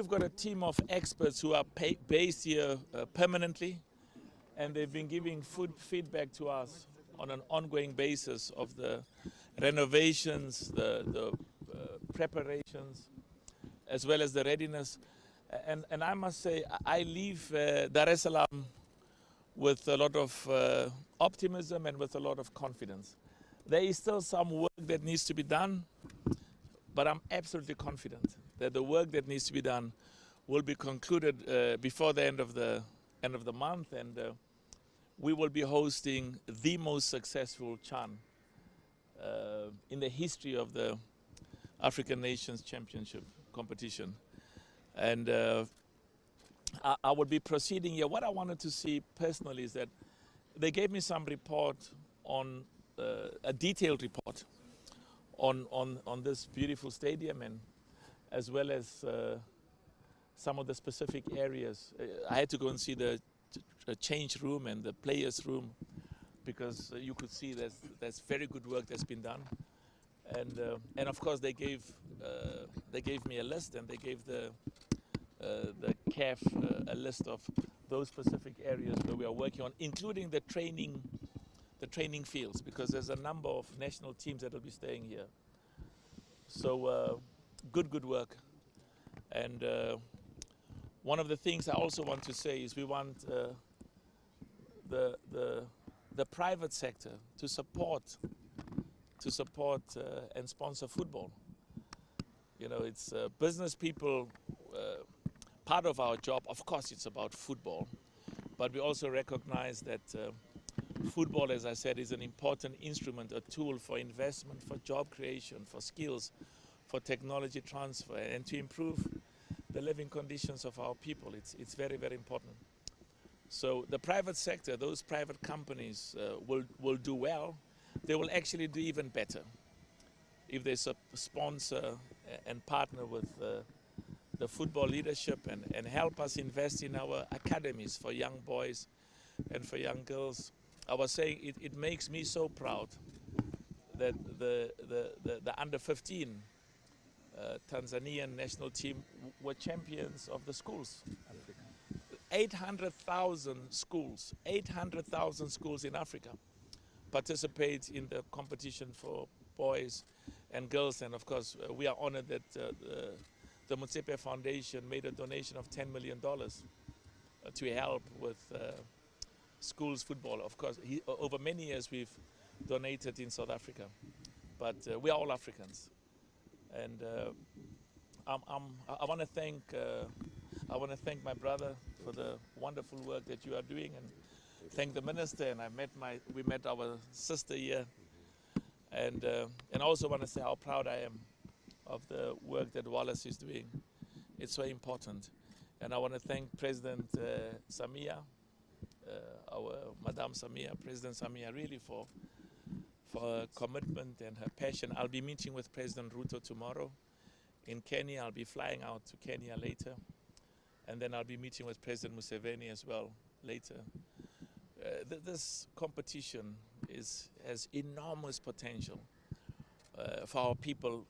we've got a team of experts who are based here permanently, and they've been giving feedback to us on an ongoing basis of the renovations, the preparations, as well as the readiness. And I must say, I leave Dar es Salaam with a lot of optimism and with a lot of confidence. There is still some work that needs to be done, but I'm absolutely confident that the work that needs to be done will be concluded before the end of the month, and we will be hosting the most successful CHAN in the history of the African Nations Championship competition. And I will be proceeding here. What I wanted to see personally is that they gave me some report on a detailed report on this beautiful stadium, and as well as some of the specific areas. I had to go and see the change room and the players' room, because you could see there's very good work that's been done. And of course they gave me a list, and they gave the CAF a list of those specific areas where we are working on, including the training fields, because there's a number of national teams that will be staying here. So good work. And one of the things I also want to say is we want the private sector to support and sponsor football. You know, it's business people. Part of our job, of course, it's about football, but we also recognize that football, as I said, is an important instrument, a tool for investment, for job creation, for skills, for technology transfer, and to improve the living conditions of our people. It's very, very important. So the private sector, those private companies will do well. They will actually do even better if they sponsor and partner with the football leadership and help us invest in our academies for young boys and for young girls. I was saying it makes me so proud that the under 15 Tanzanian national team were champions of the schools. 800,000 schools in Africa participate in the competition for boys and girls, and of course we are honored that the Mutsepe Foundation made a donation of $10 million to help with schools football. Of course, over many years we've donated in South Africa, but we are all Africans, and I want to thank my brother for the wonderful work that you are doing, and thank the minister. And we met our sister here, and I also want to say how proud I am of the work that Wallace is doing. It's so important. And I want to thank President Samia, our Madame Samia, President Samia, really for her commitment and her passion. I'll be meeting with President Ruto tomorrow in Kenya. I'll be flying out to Kenya later. And then I'll be meeting with President Museveni as well later. This competition has enormous potential for our people.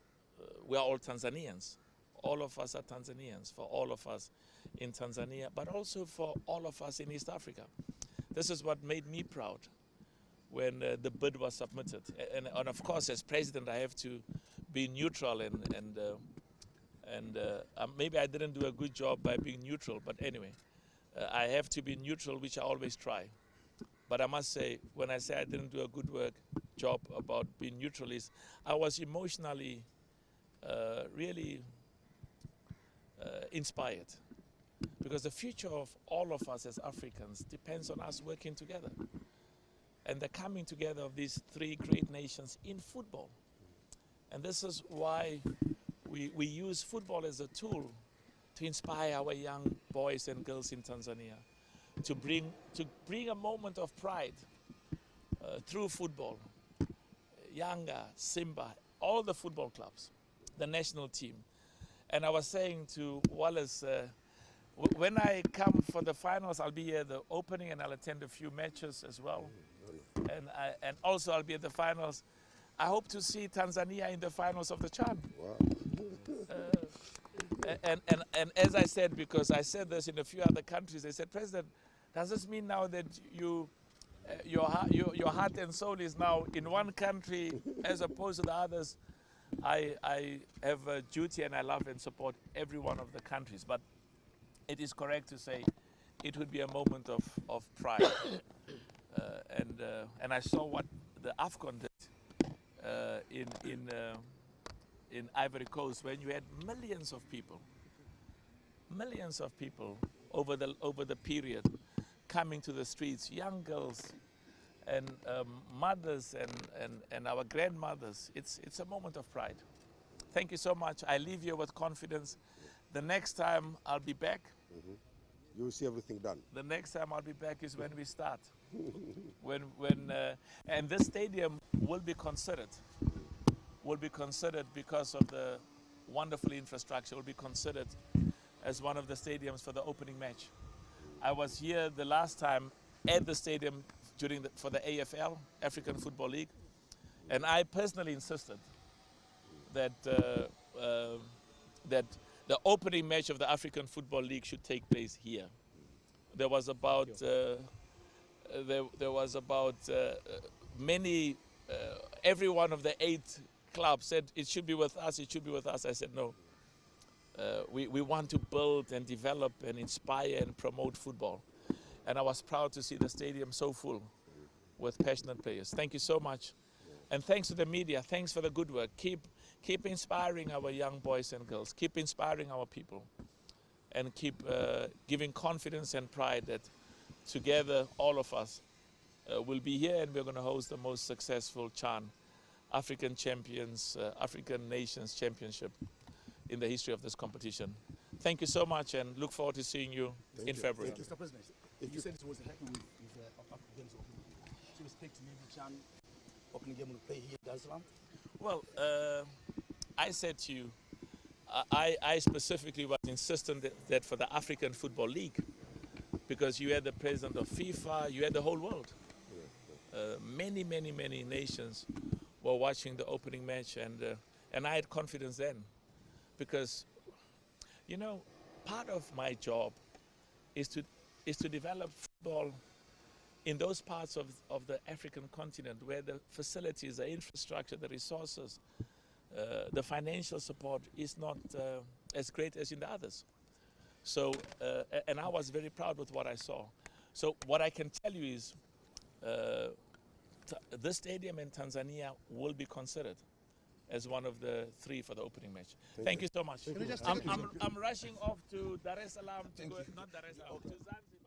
We are all Tanzanians. All of us are Tanzanians, for all of us in Tanzania, but also for all of us in East Africa. This is what made me proud when the bid was submitted. And of course, as president, I have to be neutral, and maybe I didn't do a good job by being neutral, but anyway, I have to be neutral, which I always try. But I must say, when I say I didn't do a good job about being neutral, is I was emotionally really inspired, because the future of all of us as Africans depends on us working together, and the coming together of these three great nations in football. And this is why we use football as a tool to inspire our young boys and girls in Tanzania, to bring a moment of pride through football. Yanga, Simba, all the football clubs, the national team. And I was saying to Wallace, when I come for the finals, I'll be at the opening and I'll attend a few matches as well. And also I'll be at the finals. I hope to see Tanzania in the finals of the CHAN. Wow. And as I said, because I said this in a few other countries, they said, President, does this mean now that your heart and soul is now in one country as opposed to the others? I have a duty and I love and support every one of the countries, but it is correct to say it would be a moment of pride. And I saw what the AFCON did in Ivory Coast, when you had millions of people over the period coming to the streets, young girls and mothers and our grandmothers. It's a moment of pride. Thank you so much. I leave you with confidence. The next time I'll be back. You will see everything done. The next time I'll be back is when we start. And this stadium will be considered. Will be considered because of the wonderful infrastructure. Will be considered as one of the stadiums for the opening match. I was here the last time at the stadium for the AFL, African Football League, and I personally insisted that that the opening match of the African Football League should take place here. There was about every one of the 8 clubs said it should be with us. It should be with us. I said no. We want to build and develop and inspire and promote football. And I was proud to see the stadium so full with passionate players. Thank you so much. And thanks to the media. Thanks for the good work. Keep inspiring our young boys and girls. Keep inspiring our people. And keep giving confidence and pride that together, all of us will be here, and we're going to host the most successful CHAN, African Champions, African Nations Championship in the history of this competition. Thank you so much, and look forward to seeing you in February. Thank you, Mr. President. You said this was happy with African Games opening. Do you expect maybe CHAN opening game will play here in Dar es Salaam? Well, I said to you, I specifically was insistent that for the African Football League, because you had the president of FIFA, you had the whole world. Many nations were watching the opening match, and I had confidence then, because, you know, part of my job is to develop football in those parts of the African continent where the facilities, the infrastructure, the resources, the financial support is not as great as in the others. So, and I was very proud with what I saw. So what I can tell you is this stadium in Tanzania will be considered as one of the 3 for the opening match. Thank you so much. I'm rushing off to Dar es Salaam to go, not Dar es Salaam, to Zanzibar.